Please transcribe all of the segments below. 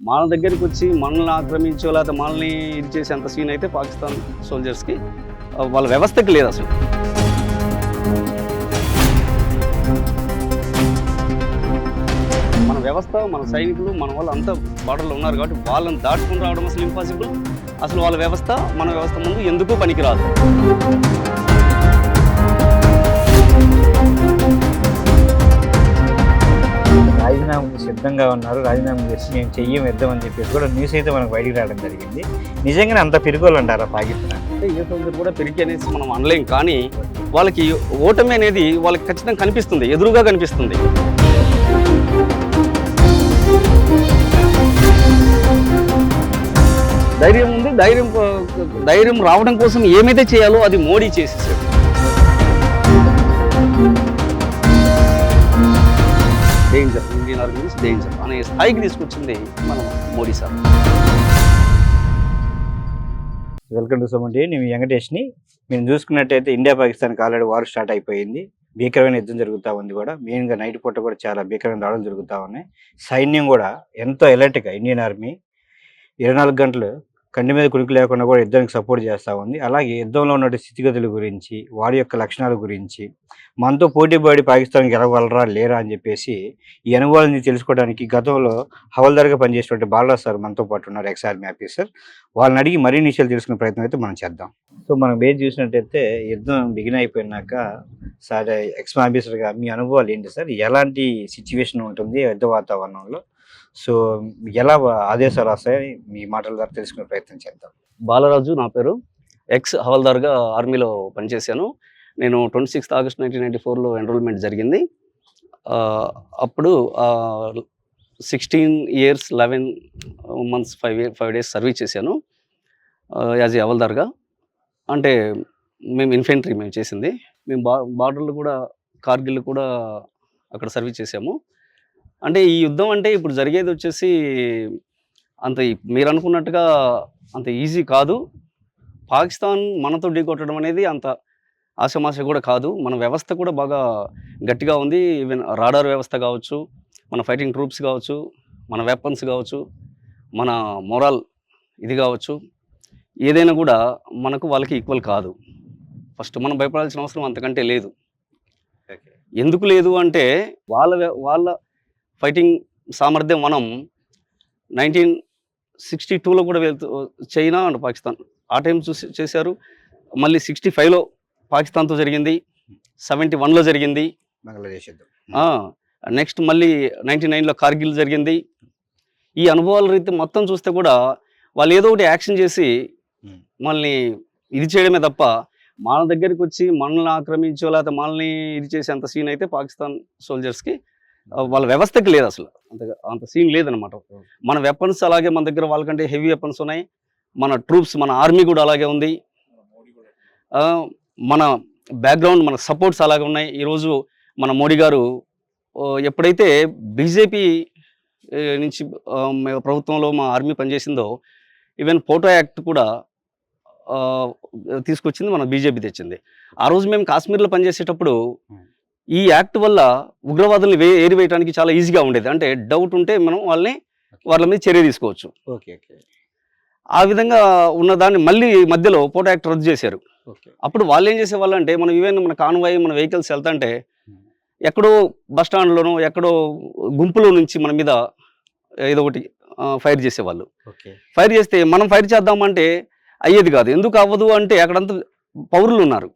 మన దగ్గరికొచ్చి మనల్ని ఆక్రమించో లేకపోతే మనల్ని ఇది చేసేంత సీన్ అయితే పాకిస్తాన్ సోల్జర్స్‌కి వాళ్ళ వ్యవస్థకి లేదసలు. మన వ్యవస్థ, మన సైనికులు, మన వాళ్ళు అంతా బార్డర్‌లో ఉన్నారు కాబట్టి వాళ్ళని దాటుకొని రావడం అసలు ఇంపాసిబుల్. అసలు వాళ్ళ వ్యవస్థ మన వ్యవస్థ ముందు ఎందుకు పనికిరాదు. రాజీనామాకు సిద్ధంగా ఉన్నారు. రాజీనామా చేసి మేము చెయ్యం యుద్ధం అని చెప్పేసి కూడా న్యూస్ అయితే మనకు బయటికి రావడం జరిగింది. నిజంగానే అంత పిరుగోలు అంటారా పాకిస్తాన్? అంటే ఏ సోల్జర్ కూడా పెరిగి అనేసి మనం అనలేం. కానీ వాళ్ళకి ఓటమి అనేది వాళ్ళకి ఖచ్చితంగా కనిపిస్తుంది, ఎదురుగా కనిపిస్తుంది. ధైర్యం ఉంది. ధైర్యం రావడం కోసం ఏమైతే చేయాలో అది మోడీ చేసేసాడు. Danger, Indian army means danger అనే స్థాయికి తీసుకొచ్చింది మన Modi sir. Welcome to Suman TV. నేను వెంకటేష్ని. మేము చూసుకున్నట్టయితే ఇండియా పాకిస్తాన్కి ఆల్రెడీ వార్ స్టార్ట్ అయిపోయింది. భీకరమైన యుద్ధం జరుగుతూ ఉంది కూడా. మెయిన్గా నైట్ పూట కూడా చాలా భీకరమైన దాడులు జరుగుతూ ఉన్నాయి. సైన్యం కూడా ఎంతో ఎలర్ట్గా ఇండియన్ ఆర్మీ 24 గంటలు కంటి మీద కునుకు లేకుండా కూడా యుద్ధానికి సపోర్ట్ చేస్తూ ఉంది. అలాగే యుద్ధంలో ఉన్న స్థితిగతుల గురించి, వారి యొక్క లక్షణాల గురించి, మనతో పోటీపడి పాకిస్తాన్కి గెలవగలరా లేరా అని చెప్పేసి ఈ అనుభవాలని తెలుసుకోవడానికి గతంలో హవల్దార్గా పనిచేసినటువంటి బాలరాజ్ సార్ మనతో పాటు ఉన్నారు, ఎక్స్ ఆర్మీ ఆఫీసర్. వాళ్ళని అడిగి మరిన్ని విషయాలు తెలుసుకునే ప్రయత్నం అయితే మనం చేద్దాం. సో మనం బేస్ చూసినట్టయితే యుద్ధం బిగిన్ అయిపోయినాక సార్ ఎక్స్ ఆఫీసర్గా మీ అనుభవాలు ఏంటి సార్? ఎలాంటి సిచ్యువేషన్ ఉంటుంది యుద్ధ వాతావరణంలో? సో ఎలా ఆదేశాలు వస్తాయని మీ మాటల ద్వారా తెలుసుకునే ప్రయత్నం చేద్దాం. బాలరాజు నా పేరు. ఎక్స్ హవల్దార్గా ఆర్మీలో పనిచేశాను. నేను 26 ఆగస్ట్ 1994లో ఎన్రోల్మెంట్ జరిగింది. అప్పుడు 16 years 11 months 5 days సర్వీస్ చేశాను యాజ్ ఏ హవల్దార్గా. అంటే మేము ఇన్ఫెంట్రీ మేము చేసింది. మేము బార్డర్లు కూడా కార్గిల్ కూడా అక్కడ సర్వీస్ చేసాము. అంటే ఈ యుద్ధం అంటే ఇప్పుడు జరిగేది వచ్చేసి అంత మీరు అనుకున్నట్టుగా అంత ఈజీ కాదు. పాకిస్తాన్ మనతో ఢీకొట్టడం అనేది అంత ఆషామాష కూడా కాదు. మన వ్యవస్థ కూడా బాగా గట్టిగా ఉంది. ఈవెన్ రాడార్ వ్యవస్థ కావచ్చు, మన ఫైటింగ్ ట్రూప్స్ కావచ్చు, మన వెపన్స్ కావచ్చు, మన మొరాల్ ఇది కావచ్చు, ఏదైనా కూడా మనకు వాళ్ళకి ఈక్వల్ కాదు. ఫస్ట్ మనం భయపడాల్సిన అవసరం అంతకంటే లేదు. ఎందుకు లేదు అంటే వాళ్ళ ఫైటింగ్ సామర్థ్యం మనం 1962లో కూడా చైనా అండ్ పాకిస్తాన్ ఆ టైం చేశారు. మళ్ళీ 65లో పాకిస్తాన్తో జరిగింది, 71లో జరిగింది బంగ్లాదేశ్. నెక్స్ట్ మళ్ళీ 99లో కార్గిల్ జరిగింది. ఈ అనుభవాల రీతి మొత్తం చూస్తే కూడా వాళ్ళు ఏదో ఒకటి యాక్షన్ చేసి మనల్ని ఇది చేయడమే తప్ప మన దగ్గరికి వచ్చి మనల్ని ఆక్రమించో లేకపోతే మనల్ని ఇది చేసేంత సీన్ అయితే పాకిస్తాన్ సోల్జర్స్కి వాళ్ళ వ్యవస్థకి లేదు అసలు. అంత సీన్ లేదనమాట. మన వెపన్స్ అలాగే మన దగ్గర వాళ్ళకంటే హెవీ వెపన్స్ ఉన్నాయి. మన ట్రూప్స్, మన ఆర్మీ కూడా అలాగే ఉంది. మన బ్యాక్గ్రౌండ్, మన సపోర్ట్స్ అలాగే ఉన్నాయి. ఈరోజు మన మోడీ గారు ఎప్పుడైతే బీజేపీ నుంచి ప్రభుత్వంలో మా ఆర్మీ పనిచేసిందో, ఈవెన్ పోటో యాక్ట్ కూడా తీసుకొచ్చింది మన బీజేపీ తెచ్చింది. ఆ రోజు మేము కాశ్మీర్లో పనిచేసేటప్పుడు ఈ యాక్ట్ వల్ల ఉగ్రవాదుల్ని ఏరివేయడానికి చాలా ఈజీగా ఉండేది. అంటే డౌట్ ఉంటే మనం వాళ్ళ మీద చర్య తీసుకోవచ్చు. ఆ విధంగా ఉన్నదాన్ని మళ్ళీ మధ్యలో పోటో యాక్ట్ రద్దు చేశారు. అప్పుడు వాళ్ళు ఏం చేసేవాళ్ళు అంటే మనం ఈవెన్ మన కాన్వాయ్, మన వెహికల్స్ వెళ్తుంటే ఎక్కడో బస్ స్టాండ్లోనో ఎక్కడో గుంపులో నుంచి మన మీద ఏదో ఒకటి ఫైర్ చేసేవాళ్ళు. ఫైర్ చేస్తే మనం ఫైర్ చేద్దామంటే అయ్యేది కాదు. ఎందుకు అవ్వదు అంటే అక్కడంతా పౌరులు ఉన్నారు.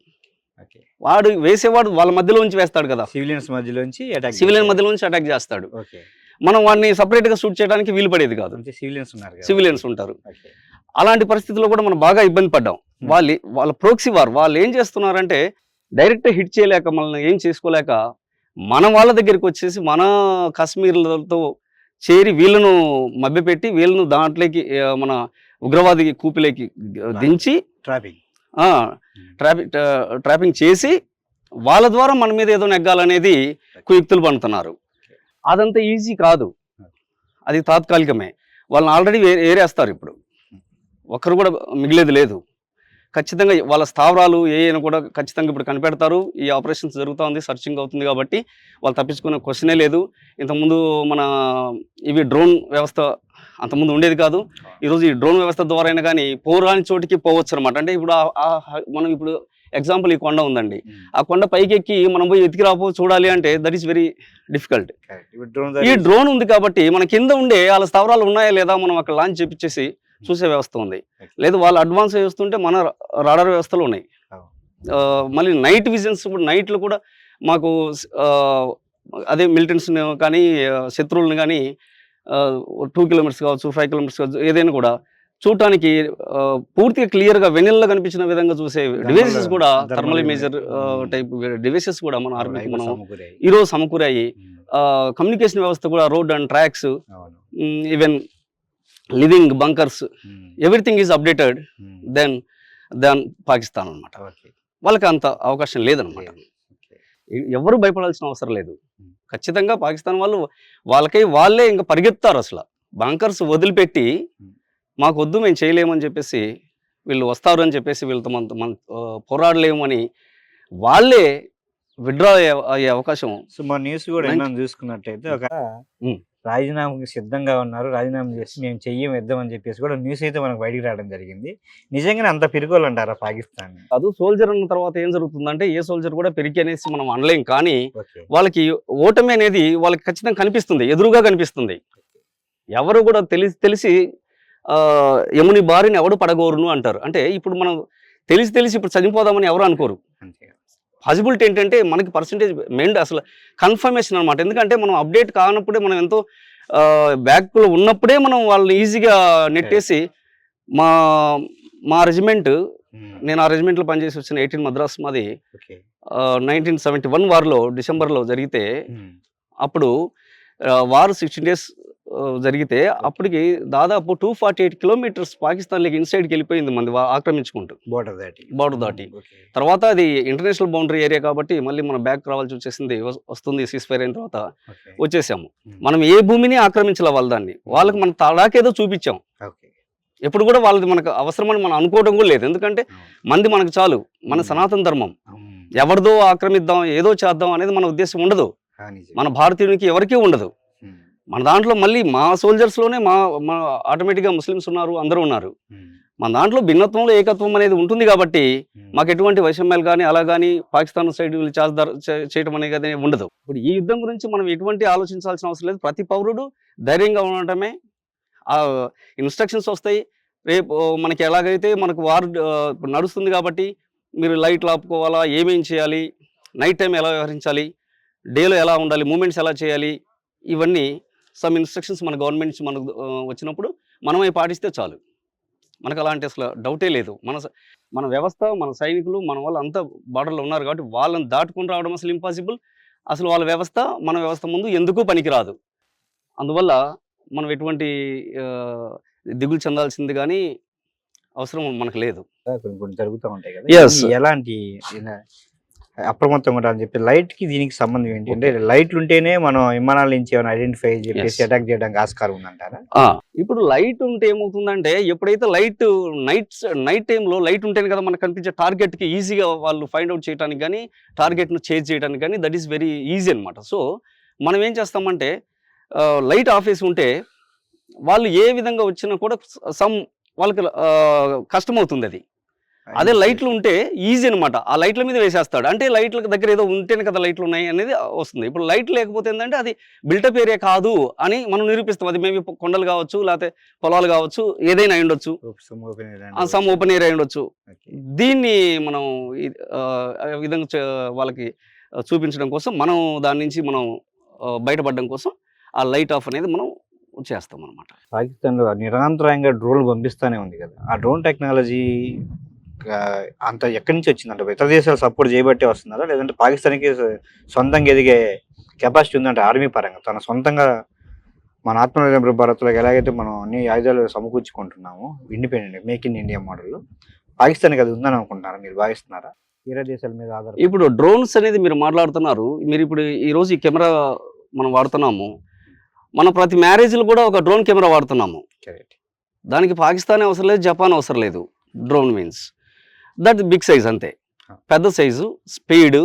వాడు వేసేవాడు వాళ్ళ మధ్యలో నుంచి వేస్తాడు కదా, సివిలియన్ మధ్యలో నుంచి అటాక్ చేస్తాడు. మనం వాడిని సపరేట్గా షూట్ చేయడానికి వీలు పడేది కాదు. సివిలియన్స్ ఉంటారు. అలాంటి పరిస్థితుల్లో కూడా మనం బాగా ఇబ్బంది పడ్డాం. వాళ్ళ ప్రోక్సీ వార్. వాళ్ళు ఏం చేస్తున్నారంటే డైరెక్ట్ హిట్ చేయలేక, మనల్ని ఏం చేసుకోలేక మన వాళ్ళ దగ్గరికి వచ్చేసి మన కాశ్మీర్లతో చేరి వీళ్ళను మభ్యపెట్టి వీళ్ళను దాంట్లోకి మన ఉగ్రవాది కూపిలోకి దించి ట్రాపింగ్ చేసి వాళ్ళ ద్వారా మన మీద ఏదో నెగ్గాలనేది కుయుక్తులు పడుతున్నారు. అదంతా ఈజీ కాదు, అది తాత్కాలికమే. వాళ్ళని ఆల్రెడీ ఏరేస్తారు. ఇప్పుడు ఒక్కరు కూడా మిగిలేదు లేదు. ఖచ్చితంగా వాళ్ళ స్థావరాలు ఏమైనా కూడా ఖచ్చితంగా ఇప్పుడు కనిపెడతారు. ఈ ఆపరేషన్స్ జరుగుతూ ఉంది, సర్చింగ్ అవుతుంది కాబట్టి వాళ్ళు తప్పించుకునే క్వశ్చనే లేదు. ఇంతకుముందు మన ఇవి డ్రోన్ వ్యవస్థ అంతకుముందు ఉండేది కాదు. ఈరోజు ఈ డ్రోన్ వ్యవస్థ ద్వారా అయినా కానీ పోరాని చోటికి పోవచ్చు అనమాట. అంటే ఇప్పుడు మనం ఇప్పుడు ఎగ్జాంపుల్ ఈ కొండ ఉందండి. ఆ కొండ పైకెక్కి మనం పోయి ఎతికి చూడాలి అంటే దట్ ఈస్ వెరీ డిఫికల్ట్. ఈ డ్రోన్ ఉంది కాబట్టి మన కింద ఉండే వాళ్ళ స్థావరాలు ఉన్నాయా లేదా మనం అక్కడ లాంచ్ చేపించేసి చూసే వ్యవస్థ ఉంది. లేదు వాళ్ళు అడ్వాన్స్ చేస్తుంటే మన రాడార్ వ్యవస్థలు ఉన్నాయి. మళ్ళీ నైట్ విజన్స్ ఇప్పుడు నైట్లో కూడా మాకు అదే మిలిటెంట్స్ని కానీ శత్రువులను కానీ 2 కిలోమీటర్స్ కావచ్చు, 5 కిలోమీటర్స్ కావచ్చు, ఏదైనా కూడా చూడటానికి పూర్తిగా క్లియర్గా వెన్నెల్లో కనిపించిన విధంగా చూసే డివైసెస్ కూడా థర్మల్ ఇమేజర్ టైప్ డివైసెస్ కూడా మన ఆర్మీకి మనం ఈరోజు సమకూరాయి. కమ్యూనికేషన్ వ్యవస్థ కూడా road and tracks, even living bunkers, everything is updated then Pakistan అనమాట. వాళ్ళకి అంత అవకాశం లేదనమాట. ఎవరు భయపడాల్సిన అవసరం లేదు. ఖచ్చితంగా పాకిస్తాన్ వాళ్ళే ఇంకా పరిగెత్తారు. అసలు బంకర్స్ వదిలిపెట్టి మాకు వద్దు, మేము చేయలేమని చెప్పేసి వీళ్ళు వస్తారు అని చెప్పేసి వీళ్ళతో మన పోరాడలేము అని వాళ్ళే విత్డ్రా అయ్యే అవకాశం. సో మా న్యూస్ కూడా చూసుకున్నట్టయితే ఒక రాజీనామాకి సిద్ధంగా ఉన్నారు, రాజీనామా చేసి మేము చెయ్యం ఇద్దాం అని చెప్పేసి కూడా న్యూస్ అయితే మనకు బయటికి రావడం జరిగింది. నిజంగానే అంత పిరుకోవాలంటారా పాకిస్తాన్? అది సోల్జర్ అన్న తర్వాత ఏం జరుగుతుందంటే ఏ సోల్జర్ కూడా పెరిగి అనేసి మనం అనలేం. కానీ వాళ్ళకి ఓటమి అనేది వాళ్ళకి ఖచ్చితంగా కనిపిస్తుంది, ఎదురుగా కనిపిస్తుంది. ఎవరు కూడా తెలిసి యముని బారిని ఎవడు పడగోరును అంటారు. అంటే ఇప్పుడు మనం తెలిసి ఇప్పుడు చనిపోదామని ఎవరు అనుకోరు. పాసిబిలిటీ ఏంటంటే మనకి పర్సంటేజ్ మెయిన్ అసలు కన్ఫర్మేషన్ అనమాట. ఎందుకంటే మనం అప్డేట్ కానప్పుడే మనం ఎంతో బ్యాక్లో ఉన్నప్పుడే మనం వాళ్ళని ఈజీగా నెట్టేసి మా రెజిమెంట్, నేను ఆ రెజిమెంట్లో పనిచేసి వచ్చిన 18 మద్రాస్ మాది 1971 వార్లో డిసెంబర్లో జరిగితే అప్పుడు వారు 16 days జరిగితే అప్పటికి దాదాపు 248 కిలోమీటర్స్ పాకిస్తాన్లోకి ఇన్సైడ్కి వెళ్ళిపోయింది మంది ఆక్రమించుకుంటూ బోర్డర్ దాటి. తర్వాత అది ఇంటర్నేషనల్ బౌండరీ ఏరియా కాబట్టి మళ్ళీ మనం బ్యాక్ రావాల్సి వస్తుంది. సీజ్ ఫైర్ అయిన తర్వాత వచ్చేసాము. మనం ఏ భూమిని ఆక్రమించాల దాన్ని, వాళ్ళకి మనం తడాకేదో చూపించాం. ఎప్పుడు కూడా వాళ్ళది మనకు అవసరమని మనం అనుకోవడం కూడా లేదు. ఎందుకంటే మంది మనకు చాలు, మన సనాతన ధర్మం. ఎవరిదో ఆక్రమిద్దాం, ఏదో చేద్దాం అనేది మన ఉద్దేశం ఉండదు. మన భారతీయునికి ఎవరికీ ఉండదు. మన దాంట్లో మళ్ళీ మా సోల్జర్స్లోనే మా ఆటోమేటిక్గా ముస్లిమ్స్ ఉన్నారు, అందరూ ఉన్నారు. మన దాంట్లో భిన్నత్వంలో ఏకత్వం అనేది ఉంటుంది కాబట్టి మాకు ఎటువంటి వైషమ్యాలు కానీ అలా కానీ పాకిస్తాన్ సైడ్ చేయడం అనేది ఉండదు. ఇప్పుడు ఈ యుద్ధం గురించి మనం ఎటువంటి ఆలోచించాల్సిన అవసరం లేదు. ప్రతి పౌరుడు ధైర్యంగా ఉండటమే. ఇన్స్ట్రక్షన్స్ వస్తాయి. రేపు మనకి ఎలాగైతే మనకు వార్ నడుస్తుంది కాబట్టి మీరు లైట్లు ఆపుకోవాలా, ఏమేం చేయాలి, నైట్ టైం ఎలా వ్యవహరించాలి, డేలో ఎలా ఉండాలి, మూమెంట్స్ ఎలా చేయాలి, ఇవన్నీ సమ్ ఇన్స్ట్రక్షన్స్ మన గవర్నమెంట్ నుంచి మనకు వచ్చినప్పుడు మనమే పాటిస్తే చాలు. మనకు అలాంటి అసలు డౌటే లేదు. మన వ్యవస్థ, మన సైనికులు, మన వాళ్ళు అంతా బార్డర్లో ఉన్నారు కాబట్టి వాళ్ళని దాటుకుని రావడం అసలు ఇంపాసిబుల్. అసలు వాళ్ళ వ్యవస్థ మన వ్యవస్థ ముందు ఎందుకు పనికిరాదు. అందువల్ల మనం ఎటువంటి దిగులు చెందాల్సింది కానీ అవసరం మనకు లేదు. కొన్ని జరుగుతూ ఉంటాయి కదా, ఎలాంటి అప్రమత్తంగా ఉండాలని చెప్పి లైట్కి దీనికి సంబంధం ఏంటి? అంటే లైట్లు ఉంటేనే మనం విమానాల నుంచి ఏమైనా ఐడెంటిఫై చేసి అటాక్ చేయడానికి ఆస్కారం ఉందంటారా? ఇప్పుడు లైట్ ఉంటే ఏమవుతుందంటే ఎప్పుడైతే నైట్ టైంలో లైట్ ఉంటేనే కదా మనకు కనిపించే టార్గెట్కి ఈజీగా వాళ్ళు ఫైండ్ అవుట్ చేయడానికి కానీ టార్గెట్ను చేజ్ చేయడానికి కానీ దట్ ఈస్ వెరీ ఈజీ అనమాట. సో మనం ఏం చేస్తామంటే లైట్ ఆఫ్ చేసి ఉంటే వాళ్ళు ఏ విధంగా వచ్చినా కూడా వాళ్ళకి కష్టం అవుతుంది. అది అదే లైట్లు ఉంటే ఈజీ అనమాట. ఆ లైట్ల మీద వేసేస్తాడు. అంటే లైట్ల దగ్గర ఏదో ఉంటేనే కదా లైట్లు ఉన్నాయి అనేది వస్తుంది. ఇప్పుడు లైట్ లేకపోతే ఏంటంటే అది బిల్టప్ ఏరియా కాదు అని మనం నిరూపిస్తాం. అది మేబీ కొండలు కావచ్చు, లేకపోతే పొలాలు కావచ్చు, ఏదైనా అయి ఉండొచ్చు, సమ్ ఓపెన్ ఏరియా అయి ఉండొచ్చు. దీన్ని మనం విధంగా వాళ్ళకి చూపించడం కోసం మనం దాని నుంచి మనం బయటపడడం కోసం ఆ లైట్ ఆఫ్ అనేది మనం చేస్తాం అనమాట. పాకిస్తాన్లో నిరంతరంగా డ్రోన్లు పంపిస్తూనే ఉంది కదా, ఆ డ్రోన్ టెక్నాలజీ అంత ఎక్కడి నుంచి వచ్చిందంటే ఇతర దేశాలు సపోర్ట్ చేయబట్టే వస్తున్నారా, లేదంటే పాకిస్తాన్కి సొంతంగా ఎదిగే కెపాసిటీ ఉందంటే ఆర్మీ పరంగా తన సొంతంగా మన ఆత్మనిర్భర్ భారత్లో ఎలాగైతే మనం అన్ని ఆయుధాలు సమకూర్చుకుంటున్నాము independent make in India model, పాకిస్తాన్కి అది ఉందని అనుకుంటున్నారా, మీరు భావిస్తున్నారా? వేరే దేశాల మీద ఆధారం. ఇప్పుడు డ్రోన్స్ అనేది మీరు మాట్లాడుతున్నారు. మీరు ఇప్పుడు ఈరోజు ఈ కెమెరా మనం వాడుతున్నాము. మనం ప్రతి మ్యారేజ్లో కూడా ఒక డ్రోన్ కెమెరా వాడుతున్నాము. దానికి పాకిస్తాన్ అవసరం లేదు, జపాన్ అవసరం లేదు. Drone means that big size, అంతే. పెద్ద సైజు, స్పీడ్,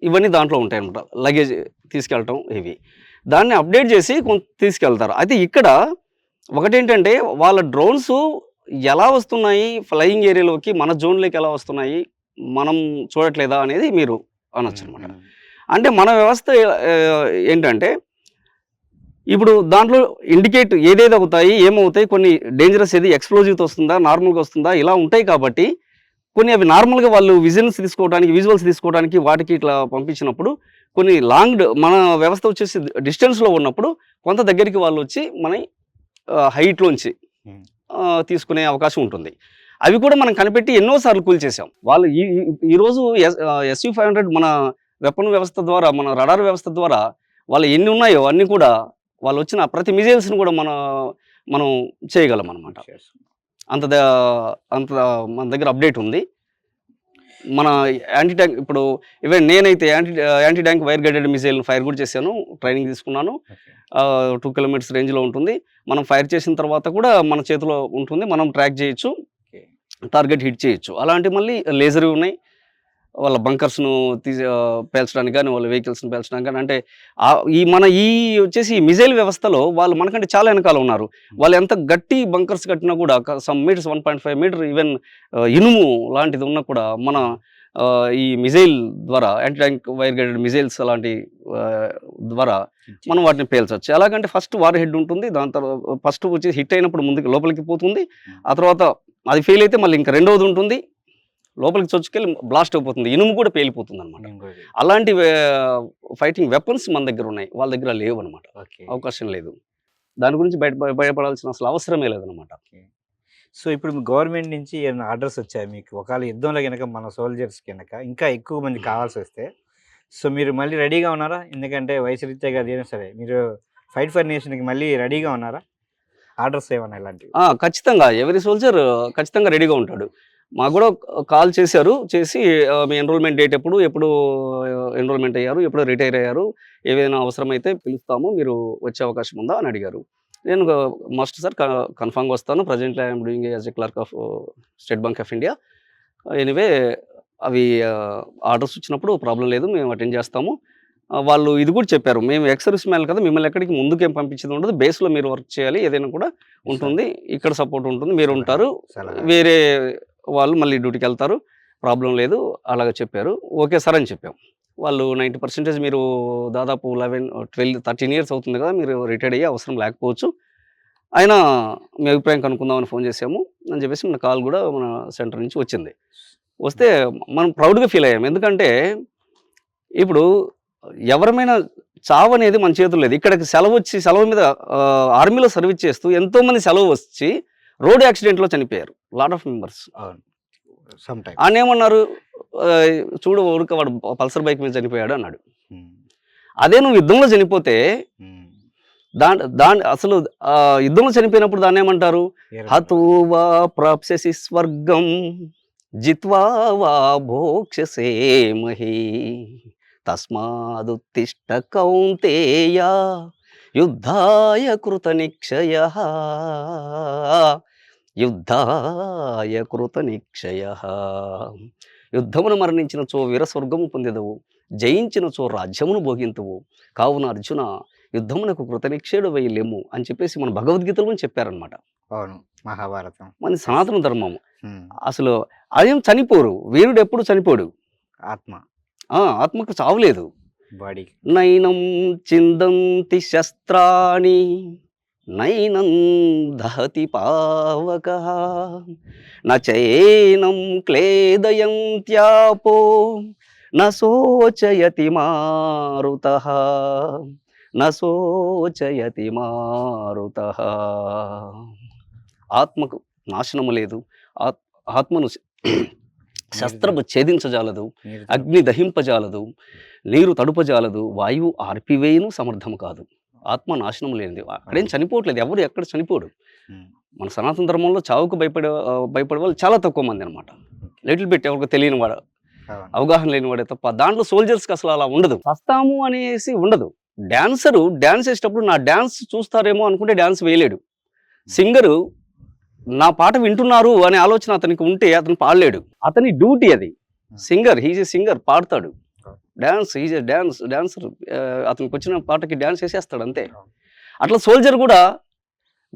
ఇవన్నీ దాంట్లో ఉంటాయి అన్నమాట. లగేజ్ తీసుకెళ్ళటం ఇవి దాన్ని అప్డేట్ చేసి తీసుకెళ్తారు. అయితే ఇక్కడ ఒకటేంటంటే వాళ్ళ డ్రోన్స్ ఎలా వస్తున్నాయి ఫ్లయింగ్ ఏరియాలోకి, మన జోన్‌లోకి ఎలా వస్తున్నాయి, మనం చూడట్లేదా అనేది మీరు అనొచ్చనమాట. అంటే మన వ్యవస్థ ఏంటంటే ఇప్పుడు దాంట్లో ఇండికేట్ ఏదేది అవుతాయి, ఏమవుతాయి, కొన్ని డేంజరస్ ఏది ఎక్స్‌ప్లోజివ్‌తో వస్తుందా, నార్మల్‌గా వస్తుందా, ఇలా ఉంటాయి కాబట్టి కొన్ని అవి నార్మల్‌గా వాళ్ళు విజువల్స్ తీసుకోవడానికి వాటికి ఇట్లా పంపించినప్పుడు కొన్ని మన వ్యవస్థ వచ్చేసి డిస్టెన్స్‌లో ఉన్నప్పుడు కొంత దగ్గరికి వాళ్ళొచ్చి మన హైట్‌లోంచి తీసుకునే అవకాశం ఉంటుంది. అవి కూడా మనం కనిపెట్టి ఎన్నో సార్లు కూల్చేసాం. వాళ్ళు ఈరోజు SU-500 మన వెపన్ వ్యవస్థ ద్వారా, మన రడార్ వ్యవస్థ ద్వారా వాళ్ళు ఎన్ని ఉన్నాయో అన్నీ కూడా వాళ్ళొచ్చిన ప్రతి మిజైల్స్‌ని కూడా మనం చేయగలమనమాట. అంత ద అంత మన దగ్గర అప్డేట్ ఉంది. మన యాంటీ ట్యాంక్ ఇప్పుడు ఈవెన్ నేనైతే యాంటీ ట్యాంక్ వైర్ గైడెడ్ మిసైల్‌ని ఫైర్ కూడా చేశాను. ట్రైనింగ్ తీసుకున్నాను. 2 కిలోమీటర్స్ రేంజ్‌లో ఉంటుంది. మనం ఫైర్ చేసిన తర్వాత కూడా మన చేతిలో ఉంటుంది. మనం ట్రాక్ చేయొచ్చు. టార్గెట్ హిట్ చేయొచ్చు. అలాంటి మళ్ళీ లేజర్‌వి ఉన్నాయి. వాళ్ళ బంకర్స్‌ను పేల్చడానికి గాని, వాళ్ళ వెహికల్స్‌ని పేల్చడానికి గాని, అంటే ఈ వచ్చేసి మిసైల్ వ్యవస్థలో వాళ్ళు మనకంటే చాలా వెనకాల ఉన్నారు. వాళ్ళు ఎంత గట్టి బంకర్స్ కట్టినా కూడా సమ్ మీటర్స్ 1.5 మీటర్ ఈవెన్ ఇనుము లాంటిది ఉన్నా కూడా మన ఈ మిసైల్ ద్వారా anti tank wire guided missiles అలాంటి ద్వారా మనం వాటిని పేల్చొచ్చు. ఎలాగంటే ఫస్ట్ వార్ హెడ్ ఉంటుంది. దాని తర్వాత ఫస్ట్ వచ్చేసి హిట్ అయినప్పుడు ముందుకు లోపలికి పోతుంది. ఆ తర్వాత అది ఫెయిల్ అయితే మళ్ళీ ఇంకా రెండోది ఉంటుంది. లోపలికి చొచ్చుకెళ్ళి బ్లాస్ట్ అయిపోతుంది. ఇనుము కూడా పేలిపోతుందనమాట. అలాంటి ఫైటింగ్ వెపన్స్ మన దగ్గర ఉన్నాయి. వాళ్ళ దగ్గర లేవనమాట. అవకాశం లేదు. దాని గురించి భయపడాల్సిన అసలు అవసరమే లేదనమాట. సో ఇప్పుడు గవర్నమెంట్ నుంచి ఏమైనా ఆర్డర్స్ వచ్చాయి మీకు? ఒకవేళ యుద్ధంలో గనక మన సోల్జర్స్ గనక ఇంకా ఎక్కువ మంది కావాల్సొస్తే సో మీరు మళ్ళీ రెడీగా ఉన్నారా? ఎందుకంటే వయసు రీత్యా కాదు ఏదైనా సరే మీరు ఫైట్ ఫర్ నేషన్‌కి మళ్ళీ రెడీగా ఉన్నారా? ఆర్డర్స్ ఏమన్నా ఇలాంటివి? ఖచ్చితంగా. ఎవరీ సోల్జర్ ఖచ్చితంగా రెడీగా ఉంటాడు. మాకు కూడా కాల్ చేశారు. చేసి మీ ఎన్రోల్‌మెంట్ డేట్ ఎప్పుడు ఎన్రోల్‌మెంట్ అయ్యారు? ఎప్పుడు రిటైర్ అయ్యారు? ఏవైనా అవసరమైతే పిలుస్తాము. మీరు వచ్చే అవకాశం ఉందా? అని అడిగారు. నేను మస్ట్ సార్ కన్ఫర్మ్‌గా వస్తాను. Presently I am doing as a clerk of State Bank of India. Anyway అవి ఆర్డర్స్ వచ్చినప్పుడు ప్రాబ్లమ్ లేదు. మేము అటెండ్ చేస్తాము. వాళ్ళు ఇది కూడా చెప్పారు. మేము ఎక్స్ సర్వీస్ మ్యాన్‌లు కదా! మిమ్మల్ని ఎక్కడికి ముందుకేం పంపించేది ఉండదు. బేస్‌లో మీరు వర్క్ చేయాలి. ఏదైనా కూడా ఉంటుంది. ఇక్కడ సపోర్ట్ ఉంటుంది. మీరు ఉంటారు. వేరే వాళ్ళు మళ్ళీ డ్యూటీకెళ్తారు. ప్రాబ్లమ్ లేదు. అలాగ చెప్పారు. ఓకే సార్ అని చెప్పాం. వాళ్ళు 90% మీరు దాదాపు 13 ఇయర్స్ అవుతుంది కదా! మీరు రిటైర్డ్ అయ్యే అవసరం లేకపోవచ్చు. అయినా మీ అభిప్రాయం కనుక్కుందామని ఫోన్ చేసాము అని చెప్పేసి మన కాల్ కూడా మన సెంటర్ నుంచి వచ్చింది. వస్తే మనం ప్రౌడ్‌గా ఫీల్ అయ్యాం. ఎందుకంటే ఇప్పుడు ఎవరమైనా చావనేది మన చేతుల్లో లేదు. ఇక్కడికి సెలవు మీద ఆర్మీలో సర్వీస్ చేస్తూ ఎంతోమంది సెలవు వచ్చి రోడ్ యాక్సిడెంట్‌లో చనిపోయారు. Lot of members. ఆయనేమన్నారు, చూడు ఊరికే వాడు పల్సర్ బైక్ మీద చనిపోయాడు అన్నాడు. అదే నువ్వు యుద్ధంలో చనిపోతే అసలు యుద్ధంలో చనిపోయినప్పుడు దాన్ని ఏమంటారు? హతోవా ప్రాప్స్యసి స్వర్గం జిత్వా వా భోక్ష్యసే మహీ తస్మాదుత్తిష్ట కౌంతేయ యుద్ధాయ కృతనిక్షయః యుద్ధాయ కృతనిక్షయః. యుద్ధమును మరణించినచో వీరస్వర్గము పొందెదవు, జయించినచో రాజ్యమును భోగింతువు. కావున అర్జున యుద్ధమునకు కృతనిక్షేయుడవై లెమ్ము అని చెప్పేసి మన భగవద్గీతలో చెప్పారనమాట. అవును, మహాభారతం మన సనాతన ధర్మము. అసలు అదేం చనిపోరు. వీరుడు ఎప్పుడు చనిపోడు. ఆత్మకు చావులేదు. నైనం చిందంతి శస్త్రాణి నైనం దహతి పావకః నచైనం క్లేదయంత్యాపో నశోచయతి మారుతః నశోచయతి మారుతః. ఆత్మకు నాశనము లేదు. ఆత్మను శస్త్రము ఛేదించజాలదు, అగ్ని దహింపజాలదు, నీరు తడుపజాలదు, వాయువు ఆర్పివేయును సమర్థము కాదు. ఆత్మ నాశనం లేనిది. అక్కడేం చనిపోవట్లేదు. ఎవరు ఎక్కడ చనిపోడు. మన సనాతన ధర్మంలో చావుకు భయపడే వాళ్ళు చాలా తక్కువ మంది అనమాట. లిటిల్ బిట్ ఎవరికి తెలియని వాడు, అవగాహన లేని వాడే తప్ప. దాంట్లో సోల్జర్స్కి అసలు అలా ఉండదు. వస్తాము అనేసి ఉండదు. డాన్సరు డాన్స్ వేసేటప్పుడు నా డాన్స్ చూస్తారేమో అనుకుంటే డాన్స్ వేయలేడు. సింగరు నా పాట వింటున్నారు అనే ఆలోచన అతనికి ఉంటే అతను పాడలేడు. అతని డ్యూటీ అది. హీజ్ ఏ సింగర్, పాడతాడు. He's a dancer. అతనికి వచ్చిన పాటకి డాన్స్ వేసేస్తాడు అంతే. అట్లా సోల్జర్ కూడా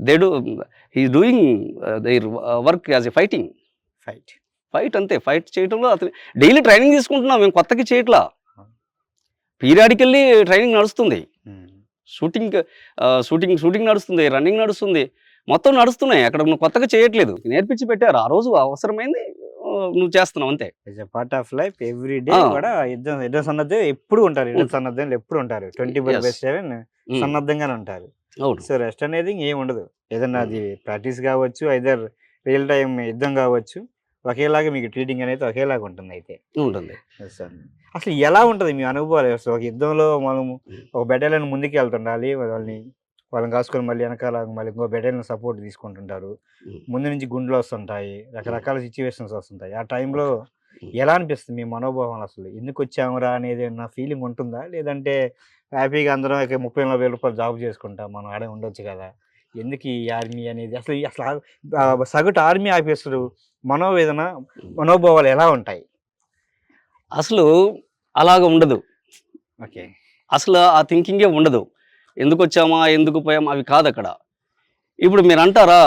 they do he doing their work as a fighting. Fight అంతే. ఫైట్ చేయటంలో అతను డైలీ ట్రైనింగ్ తీసుకుంటున్నాం మేము, కొత్తగా చేయట్లా. పీరియాడికల్లీ ట్రైనింగ్ నడుస్తుంది. షూటింగ్ నడుస్తుంది, రన్నింగ్ నడుస్తుంది, మొత్తం నడుస్తున్నాయి. అక్కడ నువ్వు కొత్తగా చేయట్లేదు, నేర్పించి పెట్టారు. ఆ రోజు అవసరమైంది నువ్వు చేస్తున్నావు అంతే. Part of life every day ఆ. కూడా యుద్ధం సన్నద్ధం ఎప్పుడు ఉంటారు, యుద్ధ సన్నద్ధంలో ఎప్పుడు ఉంటారు, 24/7 సన్నద్ధంగానే ఉంటారు. అవును. సో రెస్ట్ అనేది ఏమి ఉండదు. ఏదన్నా అది ప్రాక్టీస్ కావచ్చు, ఐదర్ రియల్ టైం యుద్ధం కావచ్చు, ఒకేలాగా మీకు ట్రీటింగ్ అనేది ఒకేలాగా ఉంటుంది అయితే. ఉంటుంది. Yes sir. అసలు ఎలా ఉంటుంది మీ అనుభవాలు? అసలు ఒక యుద్ధంలో మనము ఒక బెటాలియన్ ముందుకు వెళ్తుండాలి, వాళ్ళని కాసుకొని మళ్ళీ వెనకాల మళ్ళీ ఇంకో బెటాలియన్ సపోర్ట్ తీసుకుంటుంటారు. ముందు నుంచి గుండ్లు వస్తుంటాయి, రకరకాల సిచ్యువేషన్స్ వస్తుంటాయి. ఆ టైంలో ఎలా అనిపిస్తుంది మీ మనోభావం? అసలు ఎందుకు వచ్చామురా అనేది నా ఫీలింగ్ ఉంటుందా, లేదంటే హ్యాపీగా అందరం 30,000-40,000 రూపాయలు జాబ్ చేసుకుంటాం, మనం ఆడే ఉండొచ్చు కదా, ఎందుకు ఈ ఆర్మీ అనేది? సగటు ఆర్మీ ఆఫీసరు మనోవేదన, మనోభావాలు ఎలా ఉంటాయి? అసలు అలాగ ఉండదు. ఓకే. అసలు ఆ థింకింగే ఉండదు. ఎందుకు వచ్చామా, ఎందుకు పోయామా, అవి కాదు అక్కడ. ఇప్పుడు మీరు అంటారా,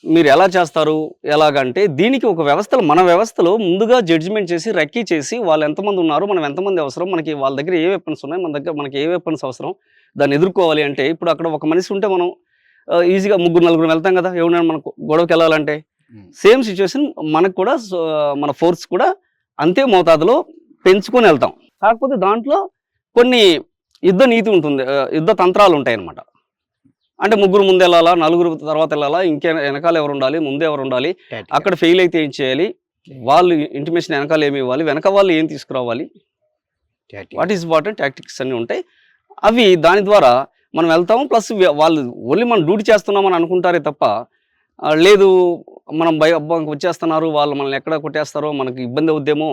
మీరు ఎలా చేస్తారు, ఎలాగంటే దీనికి ఒక వ్యవస్థలో, మన వ్యవస్థలో ముందుగా జడ్జిమెంట్ చేసి రెక్కీ చేసి వాళ్ళు ఎంతమంది ఉన్నారు, మనం ఎంతమంది అవసరం, మనకి వాళ్ళ దగ్గర ఏ వెపన్స్ ఉన్నాయి, మన దగ్గర మనకి ఏ వెపన్స్ అవసరం, దాన్ని ఎదుర్కోవాలి అంటే ఇప్పుడు అక్కడ ఒక మనిషి ఉంటే మనం ఈజీగా 3-4 వెళ్తాం కదా, ఎవరైనా మనకు గొడవకి వెళ్ళాలంటే. సేమ్ సిచ్యువేషన్ మనకు కూడా మన ఫోర్స్ కూడా అంతే మోతాదులో పెంచుకొని వెళ్తాం. కాకపోతే దాంట్లో కొన్ని యుద్ధ నీతి ఉంటుంది, యుద్ధ తంత్రాలు ఉంటాయి అన్నమాట. అంటే 3 ముందు వెళ్ళాలా, 4 తర్వాత వెళ్ళాలా, వెనకాల ఎవరు ఉండాలి, ముందు ఎవరు ఉండాలి, అక్కడ ఫెయిల్ అయితే ఏం చేయాలి, వాళ్ళు ఇంటిమేషన్ వెనకాల ఏమి ఇవ్వాలి, వెనక వాళ్ళు ఏం తీసుకురావాలి, వాట్ ఈస్ ఇంపార్టెంట్, టాక్టిక్స్ అన్నీ ఉంటాయి. అవి దాని ద్వారా మనం వెళ్తాము. ప్లస్ వాళ్ళు ఓన్లీ మనం డ్యూటీ చేస్తున్నామని అనుకుంటారే తప్ప లేదు మనం వచ్చేస్తున్నారు, వాళ్ళు మనల్ని ఎక్కడ కొట్టేస్తారో, మనకి ఇబ్బంది అవుద్దేమో,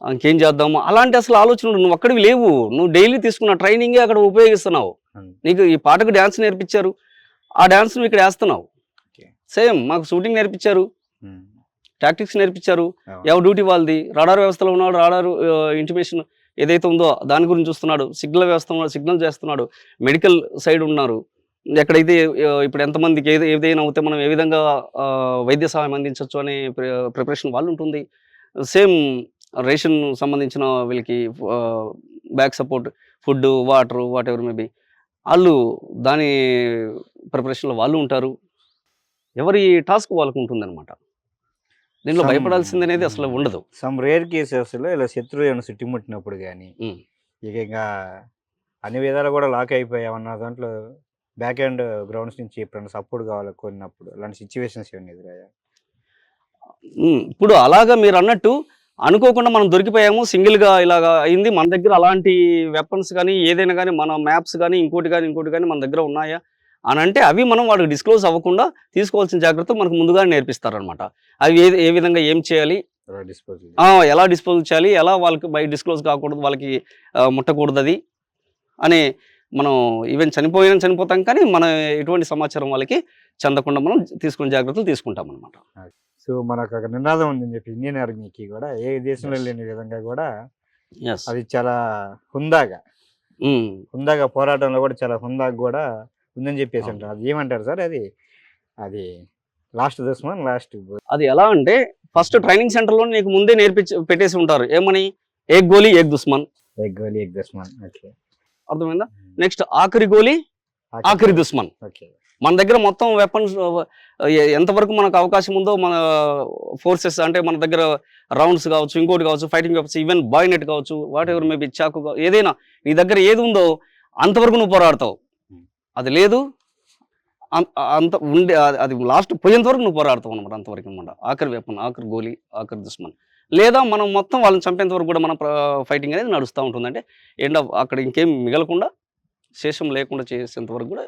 ఇంకేం చేద్దాము, అలాంటి అసలు ఆలోచన నువ్వు అక్కడివి లేవు. నువ్వు డైలీ తీసుకున్న ట్రైనింగే అక్కడ ఉపయోగిస్తున్నావు. నీకు ఈ పాటకు డ్యాన్స్ నేర్పించారు, ఆ డ్యాన్స్ నువ్వు ఇక్కడ వేస్తున్నావు. సేమ్ మాకు షూటింగ్ నేర్పించారు, టాక్టిక్స్ నేర్పించారు, ఎవరు డ్యూటీ వాళ్ళది. రాడార్ వ్యవస్థలో ఉన్నాడు, రాడార్ ఇంటిమేషన్ ఏదైతే ఉందో దాని గురించి చూస్తున్నాడు, సిగ్నల్ వ్యవస్థ ఉన్నాడు, సిగ్నల్ చేస్తున్నాడు, మెడికల్ సైడ్ ఉన్నారు. ఎక్కడైతే ఇప్పుడు ఎంతమందికి ఏదైనా అవుతే మనం ఏ విధంగా వైద్య సహాయం అందించవచ్చు అనే ప్రిపరేషన్ వాళ్ళు ఉంటుంది. సేమ్ రేషన్ సంబంధించిన వీళ్ళకి back support, food, water, what ever maybe, వాళ్ళు దాని ప్రిపరేషన్లో వాళ్ళు ఉంటారు. ఎవరి టాస్క్ వాళ్ళకు ఉంటుందన్నమాట. దీనిలో భయపడాల్సింది అనేది అసలు ఉండదు. సమ్ రేర్ కేసెస్లో ఇలా శత్రువు ఏమైనా చుట్టుముట్టినప్పుడు కానీ ఇంకా అన్ని విధాలు కూడా లాక్ అయిపోయామన్న దాంట్లో బ్యాక్ అండ్ గ్రౌండ్స్ నుంచి ఎప్పుడైనా సపోర్ట్ కావాలి కొన్నప్పుడు, అలాంటి సిచ్యువేషన్స్ ఏమైనా ఎదురయ్యా? ఇప్పుడు అలాగా మీరు అన్నట్టు అనుకోకుండా మనం దొరికిపోయాము, సింగిల్గా ఇలాగా అయింది, మన దగ్గర అలాంటి వెపన్స్ కానీ ఏదైనా కానీ మన మ్యాప్స్ కానీ ఇంకోటి కానీ మన దగ్గర ఉన్నాయా అని అంటే అవి మనం వాడికి డిస్క్లోజ్ అవ్వకుండా తీసుకోవాల్సిన జాగ్రత్త మనకు ముందుగా నేర్పిస్తారనమాట. అవి ఏ విధంగా ఏం చేయాలి, ఎలా డిస్పోజ్ చేయాలి, ఎలా వాళ్ళకి బయట డిస్క్లోజ్ కాకూడదు, వాళ్ళకి ముట్టకూడదు అది అని. మనం ఈవెన్ చనిపోతాం కానీ మన ఎటువంటి సమాచారం వాళ్ళకి చెందకుండా మనం తీసుకునే జాగ్రత్తలు తీసుకుంటాం అనమాట. సో మనకు ఒక నినాదం ఉందని చెప్పి ఇండియన్ ఆర్మీకి కూడా ఏ దేశంలో లేని విధంగా కూడా అది చాలా హుందాగా పోరాటంలో కూడా చాలా హుందాగా కూడా ఉందని చెప్పేసి అంటారు. అది ఏమంటారు సార్? అది లాస్ట్ అది ఎలా అంటే ఫస్ట్ ట్రైనింగ్ సెంటర్లో నీకు ముందే పెట్టేసి ఉంటారు, ఏమని, ఏక్ గోలీ ఏక్ దుస్మన్. అర్థమైందా? నెక్స్ట్ ఆఖరి గోలీ ఆఖరి దుస్మన్. మన దగ్గర మొత్తం వెపన్స్ ఎంతవరకు మనకు అవకాశం ఉందో, మన ఫోర్సెస్ అంటే మన దగ్గర రౌండ్స్ కావచ్చు, ఇంకోటి కావచ్చు, ఫైటింగ్ వెపన్స్, ఈవెన్ బాయ్నెట్ కావచ్చు, వాట్ ఎవర్ మేబీ, చాకు, ఏదైనా నీ దగ్గర ఏది ఉందో అంతవరకు నువ్వు పోరాడతావు. అది లేదు అంత ఉండే అది లాస్ట్ పోయేంత వరకు నువ్వు పోరాడతావు అనమాట, అంతవరకు అనమాట. ఆఖరి వెపన్, ఆఖరి గోలీ, ఆఖరి దుస్మన్. లేదా మనం మొత్తం వాళ్ళని చంపేంత వరకు కూడా మన ఫైటింగ్ అనేది నడుస్తూ ఉంటుంది. అంటే అక్కడ ఇంకేం మిగలకుండా, శేషం లేకుండా చేసేంత వరకు కూడా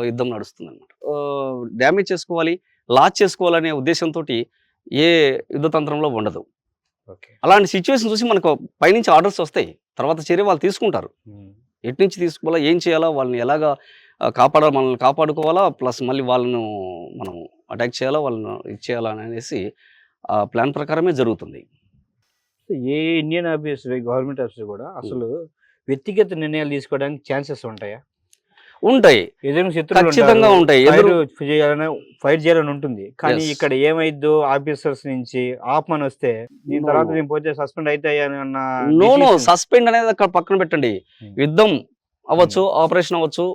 యుద్ధం నడుస్తుంది అనమాట. డ్యామేజ్ చేసుకోవాలి, లాస్ చేసుకోవాలనే ఉద్దేశంతో ఏ యుద్ధ తంత్రంలో ఉండదు. అలాంటి సిచ్యువేషన్ చూసి మనకు పైనుంచి ఆర్డర్స్ వస్తాయి, తర్వాత చర్య వాళ్ళు తీసుకుంటారు. ఎటు నుంచి తీసుకోవాలా, ఏం చేయాలా, వాళ్ళని ఎలాగా మనల్ని కాపాడుకోవాలా, ప్లస్ మళ్ళీ వాళ్ళను మనం అటాక్ చేయాలా, వాళ్ళను ఇచ్చేయాలా అనేసి ఆ ప్లాన్ ప్రకారమే జరుగుతుంది. ఏ ఇండియన్ ఆఫీసర్, గవర్నమెంట్ ఆఫీసర్ కూడా అసలు వ్యక్తిగత నిర్ణయాలు తీసుకోవడానికి ఛాన్సెస్ ఉంటాయా? ఉంటాయి, ఎదురు శత్రువులు ఖచ్చితంగా ఉంటాయి. ఫైట్ చేయాలని ఉంటుంది. కానీ Yes. ఇక్కడ ఏమైద్దో ఆఫీసర్స్ నుంచి ఆపమని వస్తే దీని No, తర్వాత no. నేను పోతే సస్పెండ్ అయితే అన్న నో decision. సస్పెండ్ అనేది అక్కడ పక్కన పెట్టండి. Hmm. యుద్ధం అవ్వచ్చు, ఆపరేషన్ అవ్వచ్చు,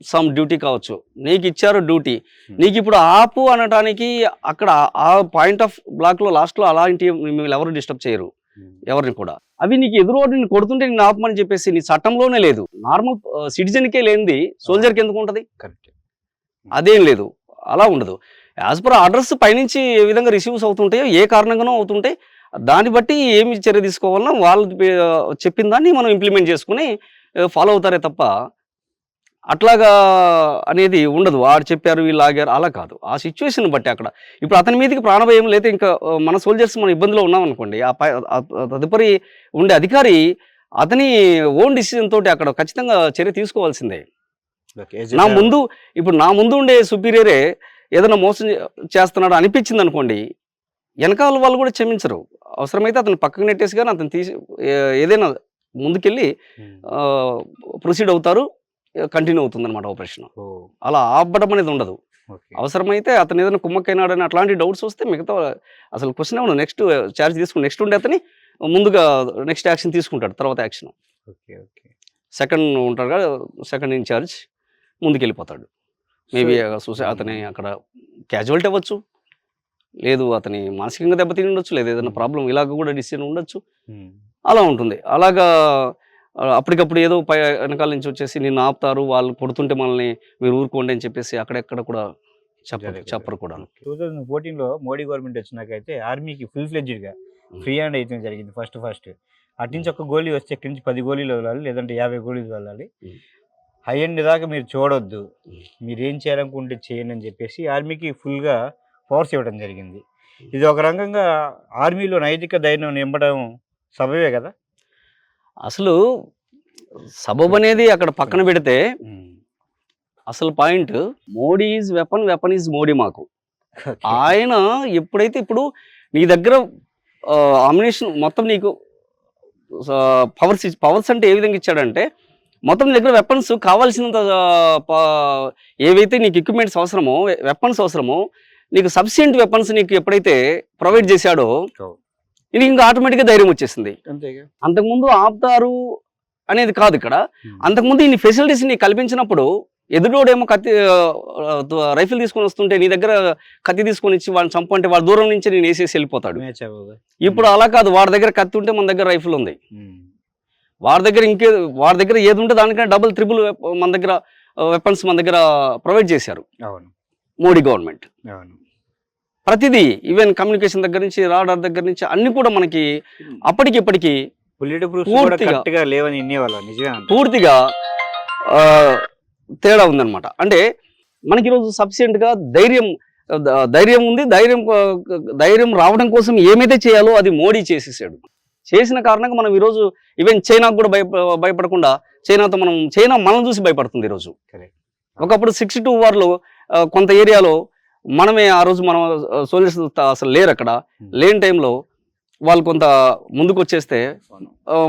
సమ్ డ్యూటీ కావచ్చు, నీకు ఇచ్చారు డ్యూటీ, నీకు ఇప్పుడు ఆపు అనటానికి అక్కడ ఆ పాయింట్ ఆఫ్ బ్లాక్ లో లాస్ట్ లో అలాంటి మిమ్మల్ని ఎవరు డిస్టర్బ్ చేయరు, ఎవరిని కూడా. అవి నీకు ఎదురు నిన్ను కొడుతుంటే నేను ఆపమని చెప్పేసి నీ చట్టంలోనే లేదు. నార్మల్ సిటిజన్కే లేనిది సోల్జర్కి ఎందుకు ఉంటుంది? కరెక్ట్. అదేం లేదు, అలా ఉండదు. యాజ్ పర్ ఆర్డర్స్ పైనుంచి ఏ విధంగా రిసీవ్స్ అవుతుంటాయో, ఏ కారణంగానో అవుతుంటాయి, దాన్ని బట్టి ఏమి చర్య తీసుకోవాలన్నా వాళ్ళు చెప్పిన దాన్ని మనం ఇంప్లిమెంట్ చేసుకుని ఫాలో అవుతారే తప్ప అట్లాగా అనేది ఉండదు. వాడు చెప్పారు వీళ్ళు ఆగారు అలా కాదు, ఆ సిచ్యువేషన్ బట్టి. అక్కడ ఇప్పుడు అతని మీదకి ప్రాణభయం లేదా ఇంకా మన సోల్జర్స్ మన ఇబ్బందిలో ఉన్నాం అనుకోండి, ఆ తదుపరి ఉండే అధికారి అతని ఓన్ డిసిజన్ తోటి అక్కడ ఖచ్చితంగా చర్య తీసుకోవాల్సిందే. నా ముందు ఉండే సుపీరియరే ఏదైనా మోసం చేస్తున్నాడు అనిపించింది అనుకోండి, వెనకాల వాళ్ళు కూడా క్షమించరు. అవసరమైతే అతను పక్కకు నెట్టేసి కానీ అతను తీసి ఏదైనా ముందుకెళ్ళి ప్రొసీడ్ అవుతారు, కంటిన్యూ అవుతుంది అనమాట ఆపరేషన్. అలా ఆపడం అనేది ఉండదు. అవసరమైతే అతను ఏదైనా కుమ్మక్కైనాడని అట్లాంటి డౌట్స్ వస్తే మిగతా అసలు క్వశ్చన్ ఏమన్నా నెక్స్ట్ ఛార్జ్ తీసుకుని నెక్స్ట్ ఉండే అతని ముందుగా నెక్స్ట్ యాక్షన్ తీసుకుంటాడు. తర్వాత యాక్షన్ సెకండ్ ఉంటాడు కదా, సెకండ్ ఇన్ఛార్జ్ ముందుకెళ్ళిపోతాడు. మేబీ అతని అక్కడ క్యాజువాలిటీ అవ్వచ్చు, లేదు అతని మానసికంగా దెబ్బతిని ఉండొచ్చు, లేదు ఏదైనా ప్రాబ్లం ఇలాగ కూడా డిసిజన్ ఉండొచ్చు, అలా ఉంటుంది. అలాగా అప్పటికప్పుడు ఏదో వెనకాల నుంచి వచ్చేసి నిన్ను ఆపుతారు, వాళ్ళు కొడుతుంటే మనల్ని మీరు ఊరుకోండి అని చెప్పేసి అక్కడెక్కడ కూడా చెప్పరు కూడా. 2014లో మోడీ గవర్నమెంట్ వచ్చినాకైతే ఆర్మీకి ఫుల్ ఫ్లెడ్జ్డ్గా ఫ్రీ హ్యాండ్ అయితే జరిగింది. ఫస్ట్ అటు నుంచి ఒక గోళీ వస్తే ఇక్కడి నుంచి 10 గోళీలు వదలాలి, లేదంటే 50 గోళీలు వదలాలి. హై ఎండ్ దాకా మీరు చూడొద్దు, మీరు ఏం చేయాలనుకుంటే చేయండి అని చెప్పేసి ఆర్మీకి ఫుల్గా పవర్స్ ఇవ్వడం జరిగింది. ఇది ఒక రకంగా ఆర్మీలో నైతిక ధైర్యం నింపడం సబబే కదా. అసలు సబబ్ అనేది అక్కడ పక్కన పెడితే అసలు point Modi is weapon, weapon is Modi. మాకు ఆయన ఎప్పుడైతే ఇప్పుడు నీ దగ్గర ఆమినేషన్ మొత్తం నీకు పవర్స్ అంటే ఏ విధంగా ఇచ్చాడంటే, మొత్తం నీ దగ్గర వెపన్స్ కావాల్సినంత ఏవైతే నీకు ఎక్విప్మెంట్స్ అవసరమో, వెపన్స్ అవసరమో, నీకు సఫిషియెంట్ వెపన్స్ నీకు ఎప్పుడైతే ప్రొవైడ్ చేశాడో ఇది ఇంకా ఆటోమేటిక్గా ధైర్యం వచ్చేసింది. అంతకుముందు ఆపుతారు అనేది కాదు ఇక్కడ. అంతకుముందు ఇన్ని ఫెసిలిటీస్ నీకు కల్పించినప్పుడు ఎదురోడేమో కత్తి రైఫిల్ తీసుకొని వస్తుంటే నీ దగ్గర కత్తి తీసుకొని ఇచ్చి వాళ్ళని చంపంటే వాడు దూరం నుంచి నేను వేసేసి వెళ్ళిపోతాడు. ఇప్పుడు అలా కాదు, వాడి దగ్గర కత్తి ఉంటే మన దగ్గర రైఫిల్ ఉంది, వాడి దగ్గర ఏది ఉంటే దానికన్నా డబుల్ త్రిబుల్ మన దగ్గర వెపన్స్ మన దగ్గర ప్రొవైడ్ చేశారు మోడీ గవర్నమెంట్. ప్రతిదీ ఈవెన్ కమ్యూనికేషన్ దగ్గర నుంచి, రాడార్ దగ్గర నుంచి అన్ని కూడా మనకి అప్పటికిప్పటికి పూర్తిగా తేడా ఉందన్నమాట. అంటే మనకి ఈరోజు సఫిషియెంట్గా ధైర్యం ఉంది. ధైర్యం రావడం కోసం ఏమైతే చేయాలో అది మోడీ చేసేసాడు. చేసిన కారణంగా మనం ఈరోజు ఈవెన్ చైనాకు కూడా భయపడకుండా చైనా మనం చూసి భయపడుతుంది ఈరోజు. ఒకప్పుడు 62 వార్లో కొంత ఏరియాలో మనమే ఆ రోజు మనం సోల్జర్స్ అసలు లేరు, అక్కడ లేని టైంలో వాళ్ళు కొంత ముందుకు వచ్చేస్తే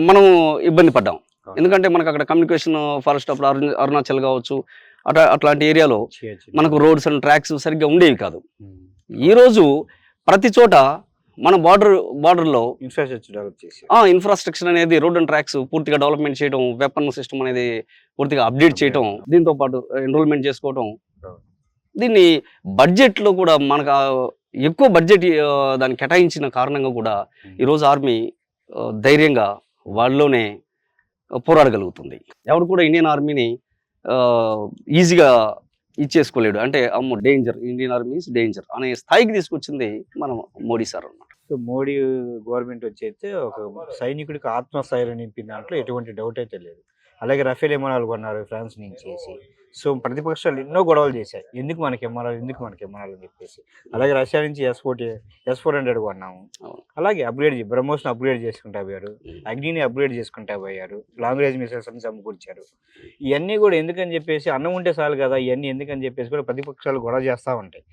మనం ఇబ్బంది పడ్డాం. ఎందుకంటే మనకు అక్కడ కమ్యూనికేషన్ ఫారెస్ట్ అప్పుడు అరుణాచల్ కావచ్చు, అట్లాంటి ఏరియాలో మనకు రోడ్స్ అండ్ ట్రాక్స్ సరిగ్గా ఉండేవి కాదు. ఈరోజు ప్రతి చోట మన బార్డర్లో ఇన్ఫ్రాస్ట్రక్చర్ అనేది, రోడ్ అండ్ ట్రాక్స్ పూర్తిగా డెవలప్మెంట్ చేయడం, వెపన్ సిస్టమ్ అనేది పూర్తిగా అప్డేట్ చేయడం, దీంతో పాటు ఎన్రోల్మెంట్ చేసుకోవడం, దీన్ని బడ్జెట్లో కూడా మనకు ఎక్కువ బడ్జెట్ దాన్ని కేటాయించిన కారణంగా కూడా ఈరోజు ఆర్మీ ధైర్యంగా వాళ్ళలోనే పోరాడగలుగుతుంది. ఎవరు కూడా ఇండియన్ ఆర్మీని ఈజీగా ఇచ్చేసుకోలేడు. అంటే అమ్మో danger, Indian army is danger అనే స్థాయికి తీసుకొచ్చింది మన మోడీ సార్ అన్నమాట. సో మోడీ గవర్నమెంట్ వచ్చి ఒక సైనికుడికి ఆత్మస్థైర్యం నింపిన దాంట్లో ఎటువంటి డౌట్ అయితే లేదు. అలాగే రఫేల్ విమానాలు కొన్నారు ఫ్రాన్స్ నుంచి. సో ప్రతిపక్షాలు ఎన్నో గొడవలు చేశాయి, ఎందుకు మనకి విమానాలు అని చెప్పేసి. అలాగే రష్యా నుంచి S-400 కొన్నాము. అలాగే బ్రహ్మోస్ని అప్గ్రేడ్ చేసుకుంటా పోయారు, అగ్నిని అప్గ్రేడ్ చేసుకుంటా పోయారు, లాంగ్ రేంజ్ మిసైల్స్ అని సమకూర్చారు. ఇవన్నీ కూడా ఎందుకని చెప్పేసి, అన్నం ఉంటే చాలు కదా ఇవన్నీ ఎందుకని చెప్పేసి కూడా ప్రతిపక్షాలు గొడవ చేస్తూ ఉంటాయి.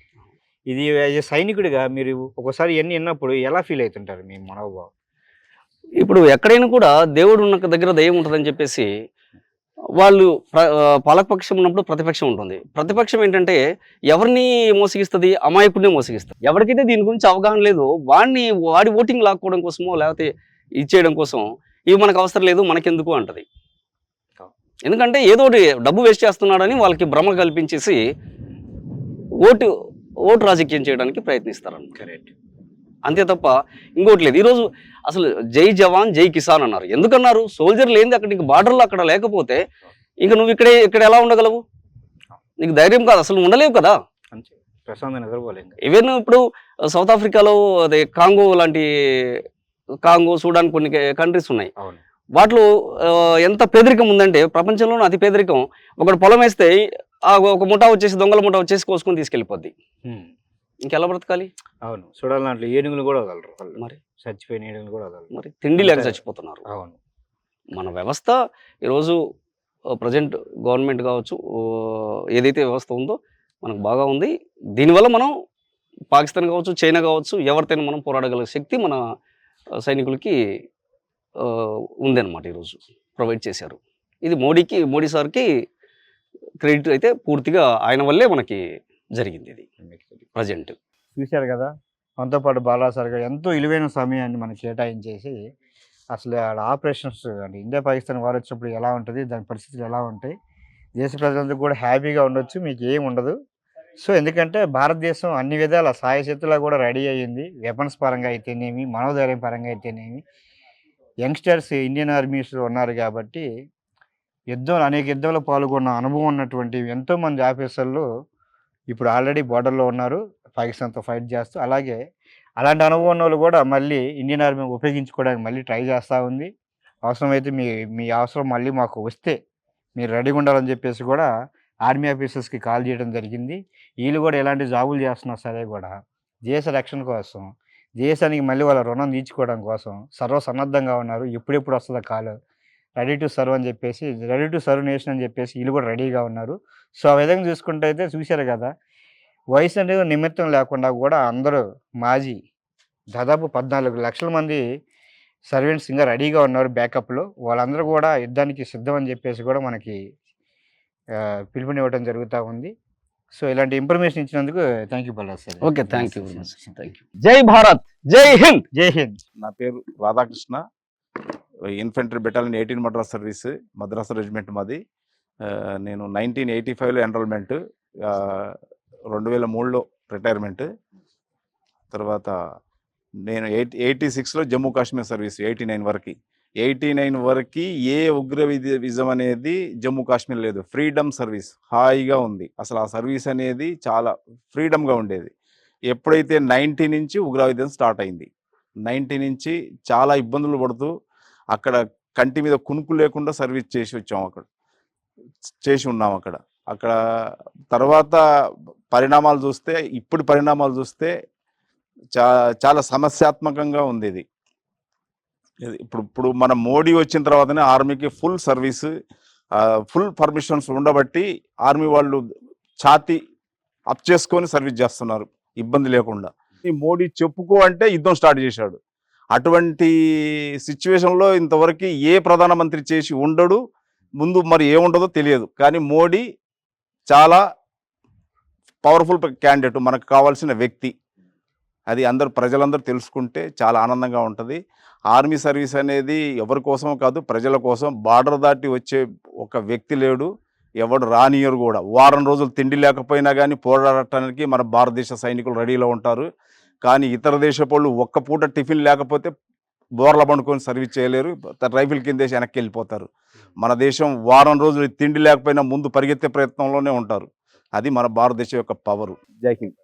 ఇది సైనికుడిగా మీరు ఒకసారి ఇవన్నీ విన్నప్పుడు ఎలా ఫీల్ అవుతుంటారు మీ మనోభావం? ఇప్పుడు ఎక్కడైనా కూడా దేవుడు ఉన్న దగ్గర దయ్యం ఉంటుందని చెప్పేసి వాళ్ళు పాలకపక్షం ఉన్నప్పుడు ప్రతిపక్షం ఉంటుంది. ప్రతిపక్షం ఏంటంటే ఎవరిని మోసగిస్తుంది? అమాయకుడిని మోసగిస్తుంది. ఎవరికైతే దీని గురించి అవగాహన లేదో వాడి ఓటింగ్ లాక్కోవడం కోసమో లేకపోతే ఇచ్చేయడం కోసం ఇవి మనకు అవసరం లేదు మనకెందుకు అంటది. ఎందుకంటే ఏదో ఒకటి డబ్బు వేస్ట్ చేస్తున్నాడని వాళ్ళకి భ్రమ కల్పించేసి ఓటు రాజకీయం చేయడానికి ప్రయత్నిస్తారన్నమాట. కరెక్ట్. అంతే తప్ప ఇంకోటి లేదు. ఈరోజు అసలు జై జవాన్ జై కిసాన్ అన్నారు. ఎందుకన్నారు? సోల్జర్ లేనిది అక్కడ నీకు బార్డర్లో అక్కడ లేకపోతే ఇంక నువ్వు ఇక్కడ ఎలా ఉండగలవు? నీకు ధైర్యం కాదు, అసలు ఉండలేవు కదా. అంతే, ప్రశాంతంగా నిద్రపోలేదు. ఈవెన్ ఇప్పుడు సౌత్ ఆఫ్రికాలో అదే కాంగో లాంటి సూడాన్ కొన్ని కంట్రీస్ ఉన్నాయి. అవును. వాటిలో ఎంత పేదరికం ఉందంటే ప్రపంచంలోనే అతి పేదరికం. ఒకటి పొలం వేస్తే ఒక ముఠా వచ్చేసి దొంగల ముఠా వచ్చేసి కోసుకొని తీసుకెళ్ళిపోద్ది. ఇంకెలా బ్రతకాలి? అవును. చూడాలి, దాంట్లో ఏనుగులు కూడా వదలరు. మరి చచ్చిపోయిన ఏనుగులు కూడా వదలరు. మరి తిండి లేక చచ్చిపోతున్నారు. అవును. మన వ్యవస్థ ఈరోజు ప్రజెంట్ గవర్నమెంట్ కావచ్చు, ఏదైతే వ్యవస్థ ఉందో మనకు బాగా ఉంది. దీనివల్ల మనం పాకిస్తాన్ కావచ్చు, చైనా కావచ్చు, ఎవరితోనైనా మనం పోరాడగల శక్తి మన సైనికులకి ఉందన్నమాట. ఈరోజు ప్రొవైడ్ చేశారు. ఇది మోడీ సార్కి క్రెడిట్ అయితే పూర్తిగా ఆయన వల్లే మనకి జరిగింది. ఇది ప్రజెంట్ చూశారు కదా, మనతో పాటు బాలాసార్ గారు ఎంతో విలువైన సమయాన్ని మనకి కేటాయించేసి అసలు ఆడ ఆపరేషన్స్ అంటే ఇండియా పాకిస్తాన్ వారు వచ్చినప్పుడు ఎలా ఉంటుంది, దాని పరిస్థితులు ఎలా ఉంటాయి, దేశ ప్రజలందరూ కూడా హ్యాపీగా ఉండొచ్చు, మీకు ఏం ఉండదు. సో ఎందుకంటే భారతదేశం అన్ని విధాల సాయశక్తులా కూడా రెడీ అయ్యింది. వెపన్స్ పరంగా అయితేనేమి, మనోధైర్యం పరంగా అయితేనేమి. యంగ్స్టర్స్ ఇండియన్ ఆర్మీస్ ఉన్నారు కాబట్టి అనేక యుద్ధంలో పాల్గొన్న అనుభవం ఉన్నటువంటి ఎంతోమంది ఆఫీసర్లు ఇప్పుడు ఆల్రెడీ బార్డర్లో ఉన్నారు, పాకిస్తాన్తో ఫైట్ చేస్తూ. అలాగే అలాంటి అనుభవం ఉన్న వాళ్ళు కూడా మళ్ళీ ఇండియన్ ఆర్మీ ఉపయోగించుకోవడానికి మళ్ళీ ట్రై చేస్తూ ఉంది. అవసరమైతే మీ అవసరం మళ్ళీ మాకు వస్తే మీరు రెడీగా ఉండాలని చెప్పేసి కూడా ఆర్మీ ఆఫీసర్స్కి కాల్ చేయడం జరిగింది. వీళ్ళు కూడా ఎలాంటి జాబులు చేస్తున్నా సరే కూడా దేశ రక్షణ కోసం, దేశానికి మళ్ళీ వాళ్ళ రుణం తీర్చుకోవడం కోసం సర్వసన్నద్ధంగా ఉన్నారు. ఎప్పుడెప్పుడు వస్తుందో కాల్, రెడీ టు సర్వ్ అని చెప్పేసి, రెడీ టు సర్వ్ నేషన్ అని చెప్పేసి వీళ్ళు కూడా రెడీగా ఉన్నారు. సో ఆ విధంగా చూసుకుంటే అయితే చూశారు కదా, వయసు అనేది నిమిత్తం లేకుండా కూడా అందరూ దాదాపు 14 లక్షల మంది సర్వెంట్స్ ఇంకా రెడీగా ఉన్నారు బ్యాకప్లో. వాళ్ళందరూ కూడా యుద్ధానికి సిద్ధం అని చెప్పేసి కూడా మనకి పిలుపునివ్వడం జరుగుతూ ఉంది. సో ఇలాంటి ఇన్ఫర్మేషన్ ఇచ్చినందుకు thank you Bala sir. Okay, thank you. జై భారత్, జై హింద్. జై హింద్. నా పేరు Radhakrishna, infantry battalion 18 Madras service, Madras regiment మాది. నేను 1985లో ఎన్రోల్మెంట్, 2003లో రిటైర్మెంట్. తర్వాత నేను 86లో జమ్మూ కాశ్మీర్ సర్వీస్ 89 వరకు ఏ ఉగ్రవిజం అనేది జమ్మూ కాశ్మీర్ లేదు. ఫ్రీడమ్ సర్వీస్, హాయిగా ఉంది. అసలు ఆ సర్వీస్ అనేది చాలా ఫ్రీడమ్గా ఉండేది. ఎప్పుడైతే 90 నుంచి ఉగ్రవిజం స్టార్ట్ అయింది, 90 నుంచి చాలా ఇబ్బందులు పడుతూ అక్కడ కంటి మీద కునుకు లేకుండా సర్వీస్ చేసి ఉన్నాం అక్కడ. తర్వాత పరిణామాలు చూస్తే చాలా సమస్యాత్మకంగా ఉంది ఇది. ఇప్పుడు మన మోడీ వచ్చిన తర్వాతనే ఆర్మీకి ఫుల్ సర్వీస్, ఫుల్ పర్మిషన్స్ ఉండబట్టి ఆర్మీ వాళ్ళు ఛాతీ అప్ చేసుకొని సర్వీస్ చేస్తున్నారు ఇబ్బంది లేకుండా. ఈ మోడీ చెప్పుకో అంటే యుద్ధం స్టార్ట్ చేశాడు. అటువంటి సిచ్యువేషన్లో ఇంతవరకు ఏ ప్రధానమంత్రి చేసి ఉండడు, ముందు మరి ఏముండదో తెలియదు. కానీ మోడీ చాలా పవర్ఫుల్ క్యాండిడేట్, మనకు కావాల్సిన వ్యక్తి. అది ప్రజలందరూ తెలుసుకుంటే చాలా ఆనందంగా ఉంటుంది. ఆర్మీ సర్వీస్ అనేది ఎవరి కోసమో కాదు, ప్రజల కోసం. బార్డర్ దాటి వచ్చే ఒక వ్యక్తి లేడు, ఎవడు రానియరు కూడా. వారం రోజులు తిండి లేకపోయినా కానీ పోరాడటానికి మన భారతదేశ సైనికులు రెడీలో ఉంటారు. కానీ ఇతర దేశపు వాళ్ళు ఒక్క పూట టిఫిన్ లేకపోతే బోర్ల పండుకొని సర్వీస్ చేయలేరు, రైఫిల్ కిందేసి వెనక్కి వెళ్ళిపోతారు. మన దేశం వారం రోజులు తిండి లేకపోయినా ముందు పరిగెత్తే ప్రయత్నంలోనే ఉంటారు. అది మన భారతదేశం యొక్క పవరు. జై హింద్.